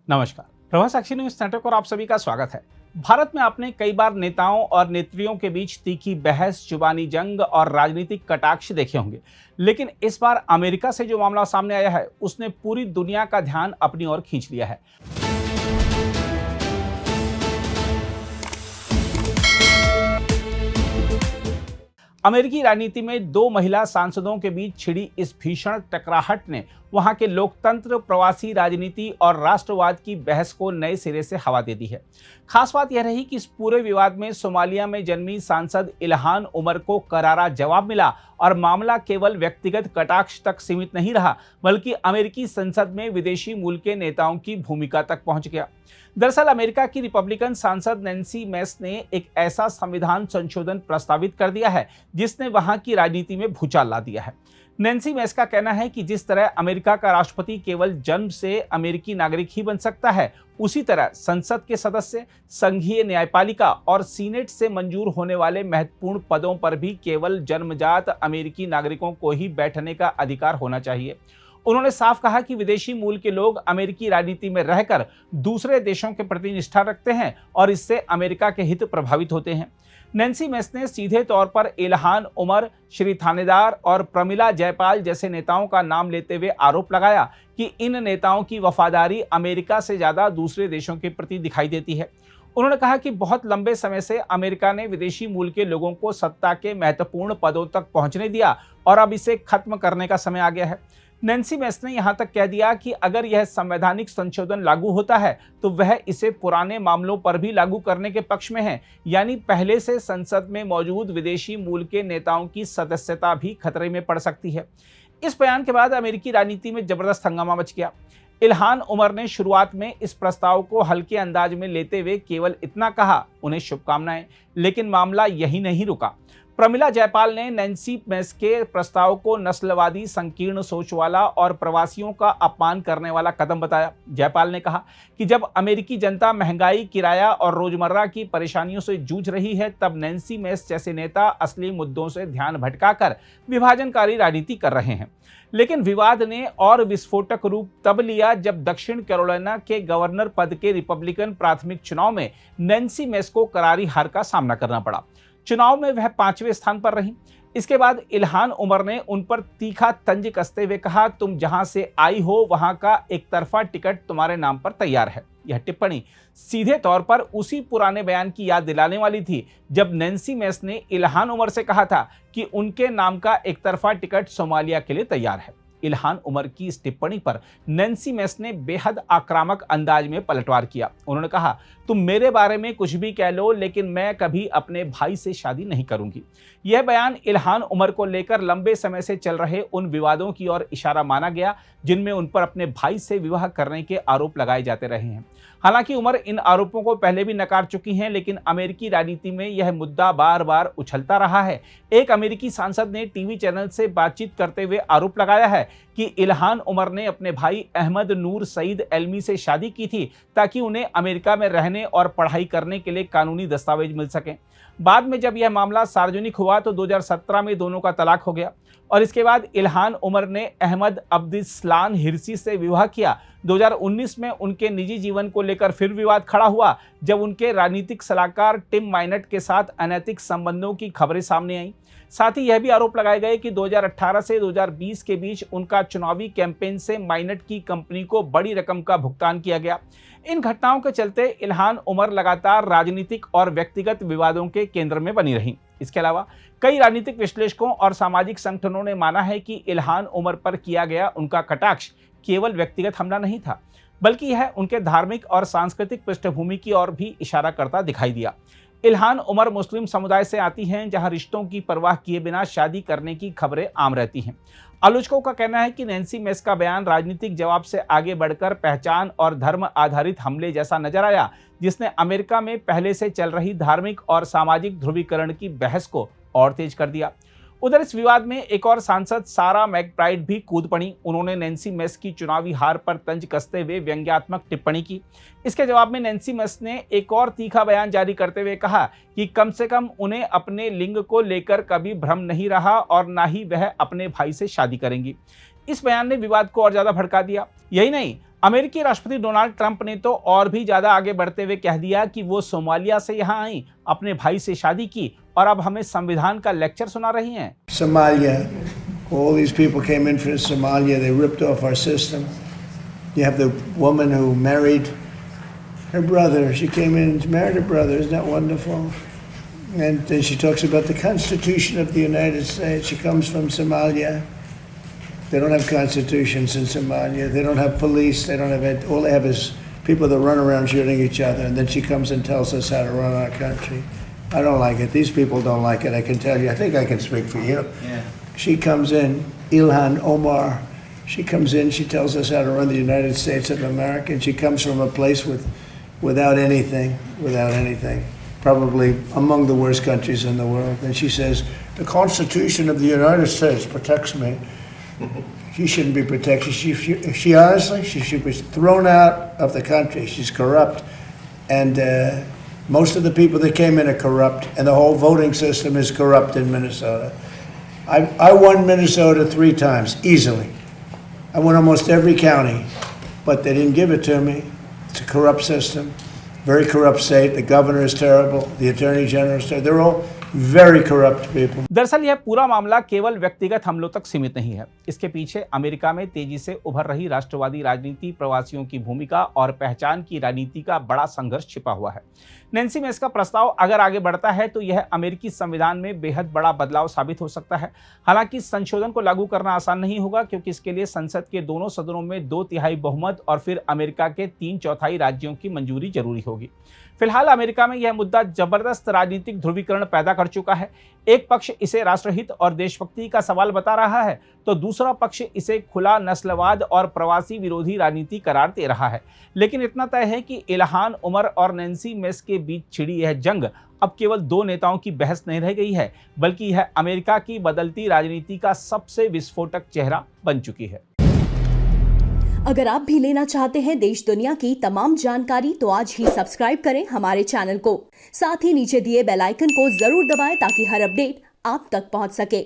नमस्कार। प्रभा साक्षी news network और आप सभी का स्वागत है। भारत में आपने कई बार नेताओं और नेत्रियों के बीच तीखी बहस, जुबानी जंग और राजनीतिक कटाक्ष देखे होंगे, लेकिन इस बार अमेरिका से जो मामला सामने आया है उसने पूरी दुनिया का ध्यान अपनी ओर खींच लिया है। अमेरिकी राजनीति में दो महिला सांसदों के बीच छिड़ी इस भीषण टकराहट ने वहां के लोकतंत्र, प्रवासी राजनीति और राष्ट्रवाद की बहस को नए सिरे से हवा दे दी है। खास बात यह रही कि इस पूरे विवाद में सोमालिया में जन्मी सांसद इल्हान उमर को करारा जवाब मिला और मामला केवल व्यक्तिगत कटाक्ष तक सीमित नहीं रहा, बल्कि अमेरिकी संसद में विदेशी मूल के नेताओं की भूमिका तक पहुंच गया। दरअसल अमेरिका की रिपब्लिकन सांसद नैन्सी मेस ने एक ऐसा संविधान संशोधन प्रस्तावित कर दिया है जिसने वहां की राजनीति में भूचाल ला दिया है। नैन्सी मेस का कहना है कि जिस तरह अमेरिका का राष्ट्रपति केवल जन्म से अमेरिकी नागरिक ही बन सकता है, उसी तरह संसद के सदस्य, संघीय न्यायपालिका और सीनेट से मंजूर होने वाले महत्वपूर्ण पदों पर भी केवल जन्मजात अमेरिकी नागरिकों को ही बैठने का अधिकार होना चाहिए। उन्होंने साफ कहा कि विदेशी मूल के लोग अमेरिकी राजनीति में रहकर दूसरे देशों के प्रति निष्ठा रखते हैं और इससे अमेरिका के हित प्रभावित होते हैं। नैन्सी मेस ने सीधे तौर पर इल्हान उमर, श्री थानेदार और प्रमिला जयपाल जैसे नेताओं का नाम लेते हुए आरोप लगाया कि इन नेताओं की वफादारी अमेरिका से ज्यादा दूसरे देशों के प्रति दिखाई देती है। उन्होंने कहा कि बहुत लंबे समय से अमेरिका ने विदेशी मूल के लोगों को सत्ता के महत्वपूर्ण पदों तक पहुंचने दिया और अब इसे खत्म करने का समय आ गया है। नैन्सी मेस ने यहां तक कह दिया कि अगर यह संवैधानिक संशोधन लागू होता है तो वह इसे पुराने मामलों पर भी लागू करने के पक्ष में है, यानी पहले से संसद में मौजूद विदेशी मूल के नेताओं की सदस्यता भी खतरे में पड़ सकती है। इस बयान के बाद अमेरिकी राजनीति में जबरदस्त हंगामा मच गया। इल्हान उमर ने शुरुआत में इस प्रस्ताव को हल्के अंदाज में लेते हुए केवल इतना कहा, उन्हें शुभकामनाएं, लेकिन मामला यही नहीं रुका। प्रमिला जयपाल ने नैन्सी मेस के प्रस्ताव को नस्लवादी, संकीर्ण सोच वाला और प्रवासियों का अपमान करने वाला कदम बताया। जयपाल ने कहा कि जब अमेरिकी जनता महंगाई, किराया और रोजमर्रा की परेशानियों से जूझ रही है, तब नैन्सी मेस जैसे नेता असली मुद्दों से ध्यान भटकाकर विभाजनकारी राजनीति कर रहे हैं। लेकिन विवाद ने और विस्फोटक रूप तब लिया जब दक्षिण कैरोलिना के गवर्नर पद के रिपब्लिकन प्राथमिक चुनाव में नैन्सी मेस को करारी हार का सामना करना पड़ा। चुनाव में वह 5वें स्थान पर रही। इसके बाद इल्हान उमर ने उन पर तीखा तंज कसते हुए कहा, तुम जहां से आई हो वहां का एक तरफा टिकट तुम्हारे नाम पर तैयार है। यह टिप्पणी सीधे तौर पर उसी पुराने बयान की याद दिलाने वाली थी जब नैन्सी मेस ने इल्हान उमर से कहा था कि उनके नाम का एक तरफा टिकट सोमालिया के लिए तैयार है। इल्हान उमर की इस टिप्पणी पर नैन्सी मेस ने बेहद आक्रामक अंदाज में पलटवार किया। उन्होंने कहा, तुम मेरे बारे में कुछ भी कह लो, लेकिन मैं कभी अपने भाई से शादी नहीं करूंगी। यह बयान इल्हान उमर को लेकर लंबे समय से चल रहे उन विवादों की ओर इशारा माना गया जिनमें उन पर अपने भाई से विवाह करने के आरोप लगाए जाते रहे हैं। हालांकि उमर इन आरोपों को पहले भी नकार चुकी हैं, लेकिन अमेरिकी राजनीति में यह मुद्दा बार बार उछलता रहा है। एक अमेरिकी सांसद ने टीवी चैनल से बातचीत करते हुए आरोप लगाया है कि इल्हान उमर ने अपने भाई अहमद नूर सईद एल्मी से शादी की थी ताकि उन्हें अमेरिका में रहने और पढ़ाई करने के लिए कानूनी दस्तावेज मिल सकें। बाद में जब यह मामला सार्वजनिक हुआ तो 2017 में दोनों का तलाक हो गया और इसके बाद इल्हान उमर ने अहमद अब्दिस्लान हिरसी से विवाह किया। 2019 में उनके निजी जीवन को लेकर फिर विवाद खड़ा हुआ जब उनके राजनीतिक सलाहकार टिम माइनट के साथ अनैतिक संबंधों की खबरें सामने आईं। साथ ही यह भी आरोप लगाए गए कि 2018 से 2020 के बीच उनका चुनावी कैंपेन से माइनट की कंपनी को बड़ी रकम का भुगतान किया गया। इन घटनाओं के चलते इल्हान उमर लगातार राजनीतिक और व्यक्तिगत विवादों के केंद्र में बनी रही। इसके अलावा कई राजनीतिक विश्लेषकों और सामाजिक संगठनों ने माना है कि इल्हान उमर पर किया गया उनका कटाक्ष केवल व्यक्तिगत हमला नहीं था, बल्कि यह उनके धार्मिक और सांस्कृतिक पृष्ठभूमि की ओर भी इशारा करता दिखाई दिया। इल्हान उमर मुस्लिम समुदाय से आती हैं, जहां रिश्तों की परवाह किए बिना शादी करने की खबरें आम रहती हैं। आलोचकों का कहना है कि नैन्सी मेस का बयान राजनीतिक जवाब से आगे बढ़कर पहचान और धर्म आधारित हमले जैसा नजर आया, जिसने अमेरिका में पहले से चल रही धार्मिक और सामाजिक ध्रुवीकरण की बहस को और तेज कर दिया। उधर इस विवाद में एक और सांसद सारा मैकब्राइड भी कूद पड़ी। उन्होंने नैन्सी मेस की चुनावी हार पर तंज कसते हुए व्यंग्यात्मक टिप्पणी की। इसके जवाब में नैन्सी मेस ने एक और तीखा बयान जारी करते हुए कहा कि कम से कम उन्हें अपने लिंग को लेकर कभी भ्रम नहीं रहा और ना ही वह अपने भाई से शादी करेंगी। इस बयान ने विवाद को और ज्यादा भड़का दिया। यही नहीं, अमेरिकी राष्ट्रपति डोनाल्ड ट्रंप ने तो और भी ज्यादा आगे बढ़ते हुए कह दिया कि वो सोमालिया से यहाँ आई, अपने भाई से शादी की और अब हमें संविधान का लेक्चर सुना रही हैं। Somalia, all these people came in from Somalia. They ripped off our system. You have the woman who married her brother. She came in and married her brother. Isn't that wonderful? And then she talks about the Constitution of the United States. She comes from Somalia. They don't have constitutions in Somalia. They don't have police. They don't have all they have is people that run around shooting each other. And then she comes and tells us how to run our country. I don't like it. These people don't like it. I can tell you. I think I can speak for you. Yeah. She comes in, Ilhan Omar. She comes in. She tells us how to run the United States of America. And she comes from a place without anything, probably among the worst countries in the world. And she says the Constitution of the United States protects me. She shouldn't be protected. She honestly, she should be thrown out of the country. She's corrupt. And most of the people that came in are corrupt. And the whole voting system is corrupt in Minnesota. I won Minnesota 3 times, easily. I won almost every county. But they didn't give it to me. It's a corrupt system. Very corrupt state. The governor is terrible. The attorney general is terrible. They're all very corrupt people. दरअसल यह पूरा मामला केवल व्यक्तिगत हमलों तक सीमित नहीं है। इसके पीछे अमेरिका में तेजी से उभर रही राष्ट्रवादी राजनीति, प्रवासियों की भूमिका और पहचान की राजनीति का बड़ा संघर्ष छिपा हुआ है। नैन्सी मेस का प्रस्ताव अगर आगे बढ़ता है तो यह अमेरिकी संविधान में बेहद बड़ा बदलाव साबित हो सकता है। हालांकि संशोधन को लागू करना आसान नहीं होगा, क्योंकि इसके लिए संसद के दोनों सदनों में 2/3 बहुमत और फिर अमेरिका के 3/4 राज्यों की मंजूरी जरूरी होगी। फिलहाल अमेरिका में यह मुद्दा जबरदस्त राजनीतिक ध्रुवीकरण पैदा कर चुका है। एक पक्ष इसे राष्ट्रहित और देशभक्ति का सवाल बता रहा है, तो दूसरा पक्ष इसे खुला नस्लवाद और प्रवासी विरोधी राजनीति करार दे रहा है। लेकिन इतना तय है कि इल्हान उमर और नैन्सी मेस के बीच छिड़ी यह जंग अब केवल 2 नेताओं की बहस नहीं रह गई है, बल्कि यह अमेरिका की बदलती राजनीति का सबसे विस्फोटक चेहरा बन चुकी है। अगर आप भी लेना चाहते हैं देश दुनिया की तमाम जानकारी, तो आज ही सब्सक्राइब करें हमारे चैनल को। साथ ही नीचे दिए बेल आइकन को जरूर दबाएं ताकि हर अपडेट आप तक पहुंच सके।